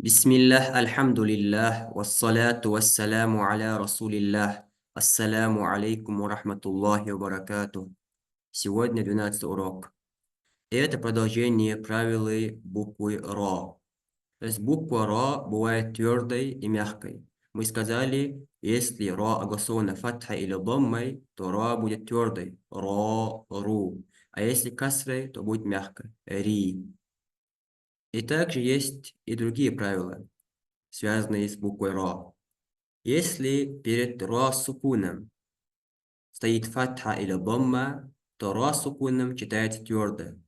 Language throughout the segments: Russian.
Бисмиллах, альхамдулиллах, вассаляту вассаляму аля расулиллах. Ассаляму алейкум ва рахматуллахи ва баракату. Сегодня 12 урок. И это продолжение правила буквы Ра. То есть буква Ра бывает твердой и мягкой. Мы сказали, если Ра огласована фатхой или даммой, то Ра будет твердой. Ра, Ру. А если касрой, то будет мягкой. Ри. И также есть и другие правила, связанные с буквой Ра. Если перед Ра сукуном стоит фатха или дамма, то Ра сукуном читается твердо.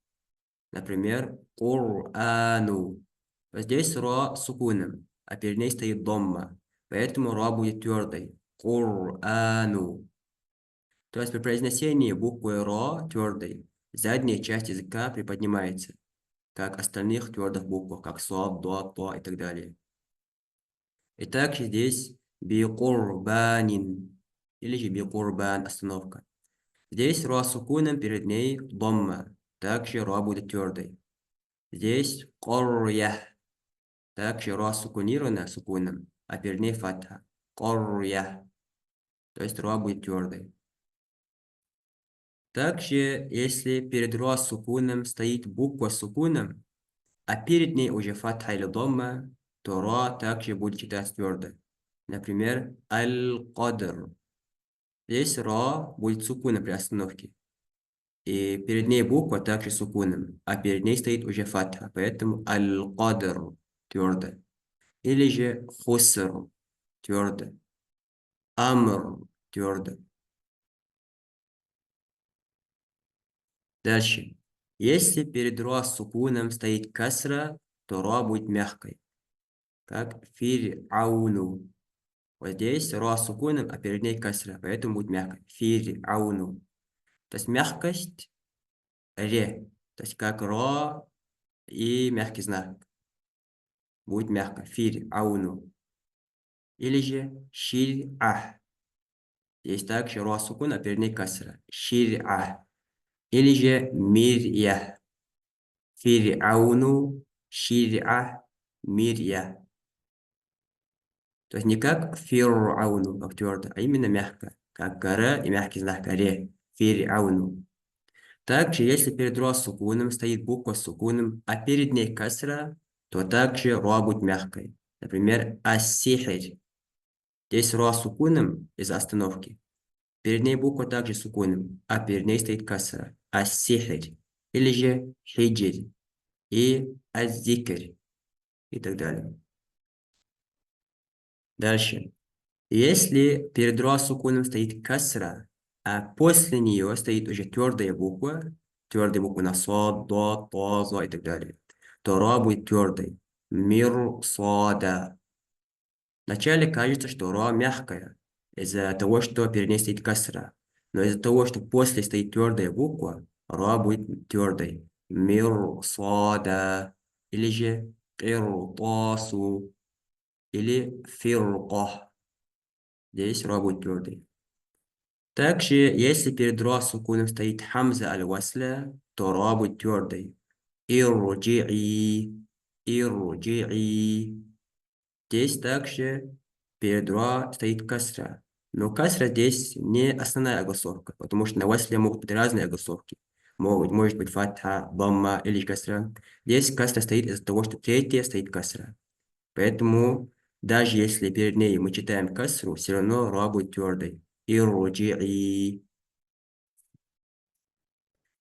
Например, Кур'ану. Здесь Ра сукуном, а перед ней стоит дамма. Поэтому Ра будет твердой. Кур'ану. То есть при произнесении буквы Ра твердой, задняя часть языка приподнимается, как остальных твердых букв, как Сад, Дот, Та и так далее. И также здесь бикурбанин или же бикурбан остановка. Здесь ра сукуном, перед ней дамма. Также ра будет твердой. Здесь корья. Также ра сукунирована сукуном, а перед ней фатха. Корья. То есть ра будет твердой. Также, если перед ра сукуном стоит буква сукуном, а перед ней уже фатха или дамма, то ра также будет читать твердо. Например, аль-кадр. Здесь ра будет сукуном при остановке. И перед ней буква также сукуном, а перед ней стоит уже фатха, поэтому аль-кадр твердо. Или же хуср твердо. Амр твердо. Дальше. Если перед ра сукуном стоит касра, то ра будет мягкой. Как фир'ауну. Вот здесь ра сукуном, а перед ней касра, поэтому будет мягкой. Фир'ауну. То есть мягкость ре. То есть как ра и мягкий знак. Будет мягко. Фир'ауну. Или же шир'ах. Есть также ра сукун, а перед ней касра. Шир'ах. Или же мир'я. Фир'ауну, шир'ах, мир'я. То есть не как фир'ауну, как твердо, а именно мягко. Как гора и мягкий знак ре. Фир'ауну. Также, если перед ра сукуном стоит буква с сукуном, а перед ней касра, то также ра будет мягкой. Например, ас-сихр. Здесь ра сукуном из остановки. Перед ней буква также сукуном, а перед ней стоит касра. Ас-сихр. Или же хиджр. И аз-зикр. И так далее. Дальше. Если перед ра сукуном стоит касра, а после нее стоит уже твердая буква на сад, дот, та, за и так далее, то ра будет твердой. Мир, сада. Вначале кажется, что ра мягкая, из-за того, что перед ней стоит касра. Но из-за того, что после стоит твердая буква, ра будет твердой. Мир, сада. Или же киртасу. Или фирqa. Здесь ра будет твердой. Также, если перед ра сукуном стоит хамза аль-васля, то ра будет твердой. Ирджи'i. Ирджи'i. Здесь также перед ра стоит касра. Но касра здесь не основная огласовка, потому что на васле могут быть разные огласовки. Может быть фатха, дамма или касра. Здесь касра стоит из-за того, что третья стоит касра. Поэтому даже если перед ней мы читаем касру, все равно ра будет твердой. Ирджи'i.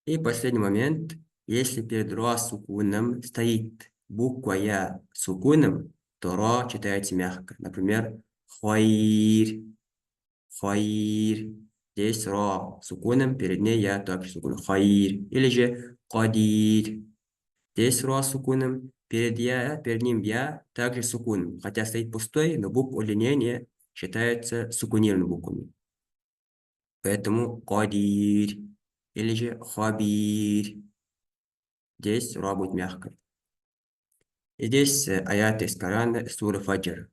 И последний момент. Если перед ра сукуном стоит буква я сукуном, то ра читается мягко. Например, хайр. Хайр. Здесь ра сукуном, перед ней я также сукуном. Хайр. Или же кадир. Здесь ра сукуном, перед ним я также сукуном. Хотя стоит пустой, но буква удлинения считается сукунированными буквами. Поэтому кадир. Или же хабир. Здесь ра будет мягкой. И здесь аят из Корана, сура Фаджр.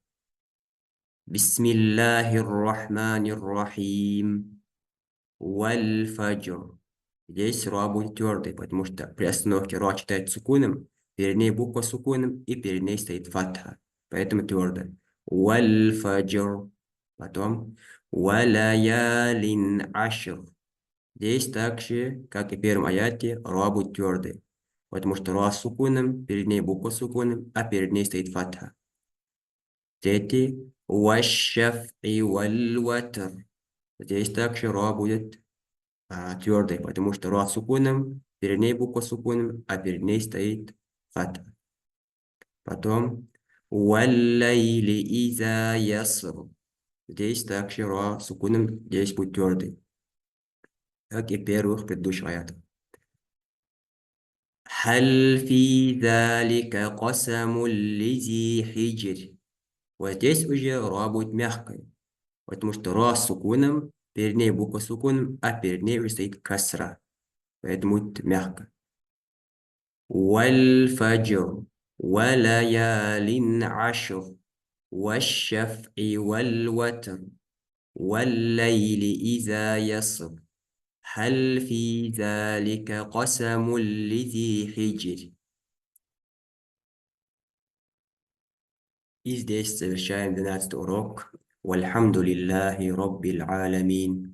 Бисмиллахир рахманир рахим. Валь фаджр. Здесь ра будет твердой, потому что при остановке ра читает сукуном, перед ней буква сукуном и перед ней стоит фатха. поэтому твердое. Валь-фаджр. Потом валаялин ашр. Здесь также, как и в первом аяте, ра будет твердый, потому что ра с сукуном, перед ней буква с сукуном, а перед ней стоит фатха. Третий ващафи валь-ватр. Здесь также ра будет твердый, потому что ра с сукуном, перед ней буква с сукуном, а перед ней стоит фатха. Потом валлайли иза яср. Здесь также ра с сукуном, здесь будет твердый, как и в первых предыдущих аятах. هل في ذلك قسم لذي حجر. Вот здесь уже ра будет мягкой, потому что ра с сукуном, перед ней буква с сукуном, а перед ней уже стоит касра, поэтому будет мягко. والفجر وليال عشر والشفع والوتر والليل إذا يسر هل في ذلك قسم لذي حجر. И здесь завершаем 12 урок. Вальхамду лиллахи Раббил Аламин.